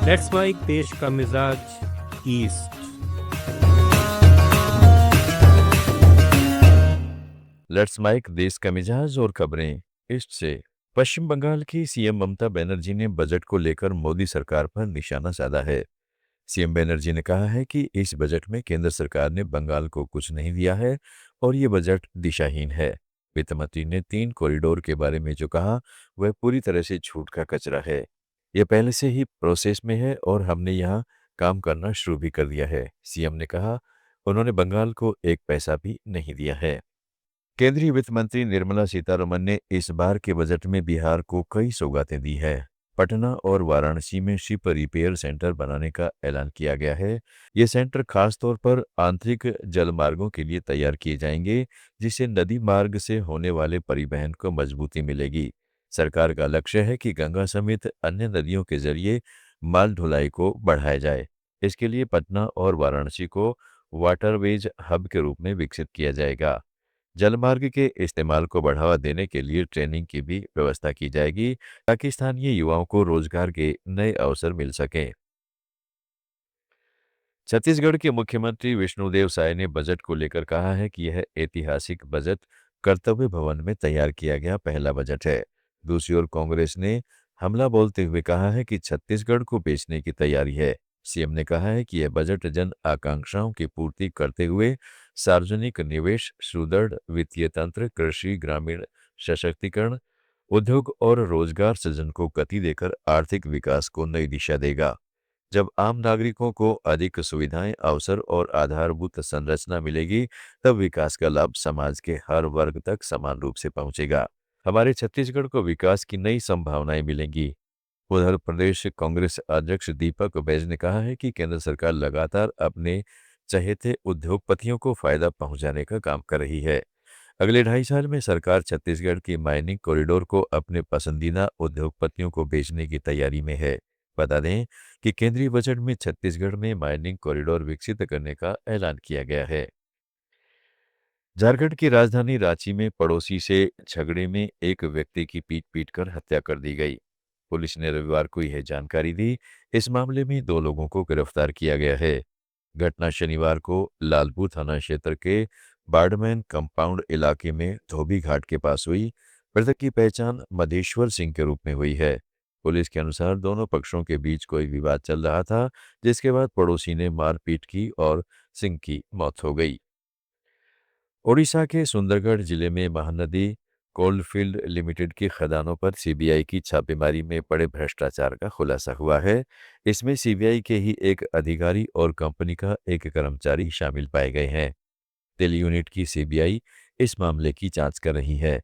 Let's mic देश का मिजाज ईस्ट। लेट्स माइक देश का मिजाज और खबरें ईस्ट से। पश्चिम बंगाल की सीएम ममता बनर्जी ने बजट को लेकर मोदी सरकार पर निशाना साधा है। सीएम बनर्जी ने कहा है कि इस बजट में केंद्र सरकार ने बंगाल को कुछ नहीं दिया है और ये बजट दिशाहीन है। वित्त मंत्री ने 3 कॉरिडोर के बारे में जो कहा वह पूरी तरह से झूठ का कचरा है। यह पहले से ही प्रोसेस में है और हमने यहाँ काम करना शुरू भी कर दिया है, सीएम ने कहा। उन्होंने बंगाल को एक पैसा भी नहीं दिया है। केंद्रीय वित्त मंत्री निर्मला सीतारमण ने इस बार के बजट में बिहार को कई सौगातें दी है। पटना और वाराणसी में शिप रिपेयर सेंटर बनाने का ऐलान किया गया है। ये सेंटर खासतौर पर आंतरिक जलमार्गों के लिए तैयार किए जाएंगे, जिससे नदी मार्ग से होने वाले परिवहन को मजबूती मिलेगी। सरकार का लक्ष्य है कि गंगा समेत अन्य नदियों के जरिए माल ढुलाई को बढ़ाया जाए। इसके लिए पटना और वाराणसी को वाटरवेज हब के रूप में विकसित किया जाएगा। जलमार्ग के इस्तेमाल को बढ़ावा देने के लिए ट्रेनिंग की भी व्यवस्था की जाएगी, ताकि स्थानीय युवाओं को रोजगार के नए अवसर मिल सकें। छत्तीसगढ़ के मुख्यमंत्री विष्णुदेव साय ने बजट को लेकर कहा है कि यह ऐतिहासिक बजट कर्तव्य भवन में तैयार किया गया पहला बजट है। दूसरी ओर कांग्रेस ने हमला बोलते हुए कहा है कि छत्तीसगढ़ को बेचने की तैयारी है। सीएम ने कहा है कि यह बजट जन आकांक्षाओं की पूर्ति करते हुए सार्वजनिक निवेश, सुदृढ़ वित्तीय तंत्र, कृषि, ग्रामीण सशक्तिकरण, उद्योग और रोजगार सृजन को गति देकर आर्थिक विकास को नई दिशा देगा। जब आम नागरिकों को अधिक सुविधाएं, अवसर और आधारभूत संरचना मिलेगी, तब विकास का लाभ समाज के हर वर्ग तक समान रूप से पहुंचेगा। हमारे छत्तीसगढ़ को विकास की नई संभावनाएं मिलेंगी। उधर प्रदेश कांग्रेस अध्यक्ष दीपक बैज ने कहा है कि केंद्र सरकार लगातार अपने चहेते उद्योगपतियों को फायदा पहुंचाने का काम कर रही है। अगले 2.5 साल में सरकार छत्तीसगढ़ की माइनिंग कॉरिडोर को अपने पसंदीदा उद्योगपतियों को बेचने की तैयारी में है। बता दें कि केंद्रीय बजट में छत्तीसगढ़ में माइनिंग कॉरिडोर विकसित करने का ऐलान किया गया है। झारखंड की राजधानी रांची में पड़ोसी से झगड़े में एक व्यक्ति की पीट कर हत्या कर दी गई। पुलिस ने रविवार को यह जानकारी दी। इस मामले में 2 लोगों को गिरफ्तार किया गया है। घटना शनिवार को लालपुर थाना क्षेत्र के बार्डमैन कंपाउंड इलाके में धोबी घाट के पास हुई। मृतक की पहचान मधेश्वर सिंह के रूप में हुई है। पुलिस के अनुसार दोनों पक्षों के बीच कोई विवाद चल रहा था, जिसके बाद पड़ोसी ने मारपीट की और सिंह की मौत हो गई। ओडिशा के सुंदरगढ़ जिले में महानदी कोलफील्ड लिमिटेड की खदानों पर सीबीआई की छापेमारी में बड़े भ्रष्टाचार का खुलासा हुआ है। इसमें सीबीआई के ही एक अधिकारी और कंपनी का एक कर्मचारी शामिल पाए गए हैं। तेल यूनिट की सीबीआई इस मामले की जांच कर रही है।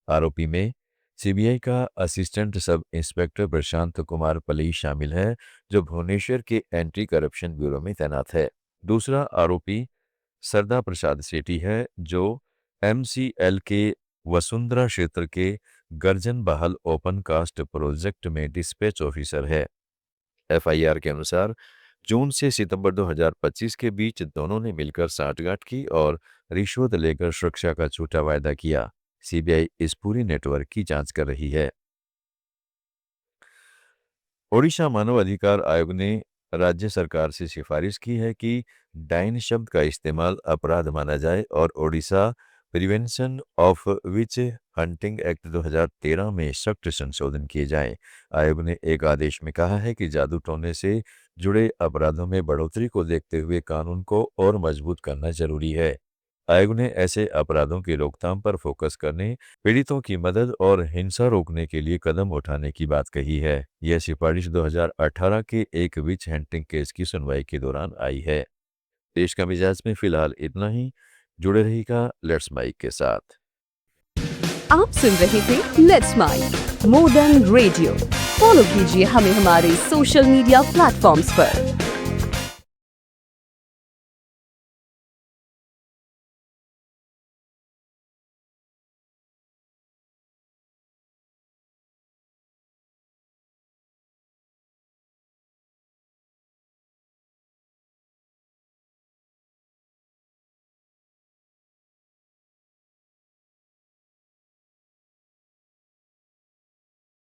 आरोपी में सीबीआई का assistant sub inspector Prashant Kumar पल्ली शामिल है, जो भुवनेश्वर के एंटी करप्शन ब्यूरो में तैनात है। दूसरा आरोपी सरदा प्रसाद सेठी है, जो एमसीएल के वसुंधरा क्षेत्र के गर्जन बहाल ओपन कास्ट प्रोजेक्ट में डिस्पैच ऑफिसर है। एफआईआर के अनुसार जून से सितंबर 2025 के बीच दोनों ने मिलकर साठगांठ की और रिश्वत लेकर सुरक्षा का झूठा वायदा किया। सीबीआई इस पूरी नेटवर्क की जांच कर रही है। ओडिशा मानव अधिकार आयोग ने राज्य सरकार से सिफारिश की है कि डायन शब्द का इस्तेमाल अपराध माना जाए और Odisha prevention of which hunting act 2013 में सख्त संशोधन किए जाएं। आयोग ने एक आदेश में कहा है कि जादू टोने से जुड़े अपराधों में बढ़ोतरी को देखते हुए कानून को और मजबूत करना जरूरी है। आयोग ने ऐसे अपराधों की रोकथाम पर फोकस करने, पीड़ितों की मदद और हिंसा रोकने के लिए कदम उठाने की बात कही है। यह सिफारिश 2018 के एक विच हंटिंग केस की सुनवाई के दौरान आई है। देश का मिजाज में फिलहाल इतना ही। जुड़े रहिएगा लेट्स माइक के साथ। आप सुन रहे थे let's mike more than radio. Follow कीजिए हमें हमारे सोशल मीडिया प्लेटफॉर्म्स पर।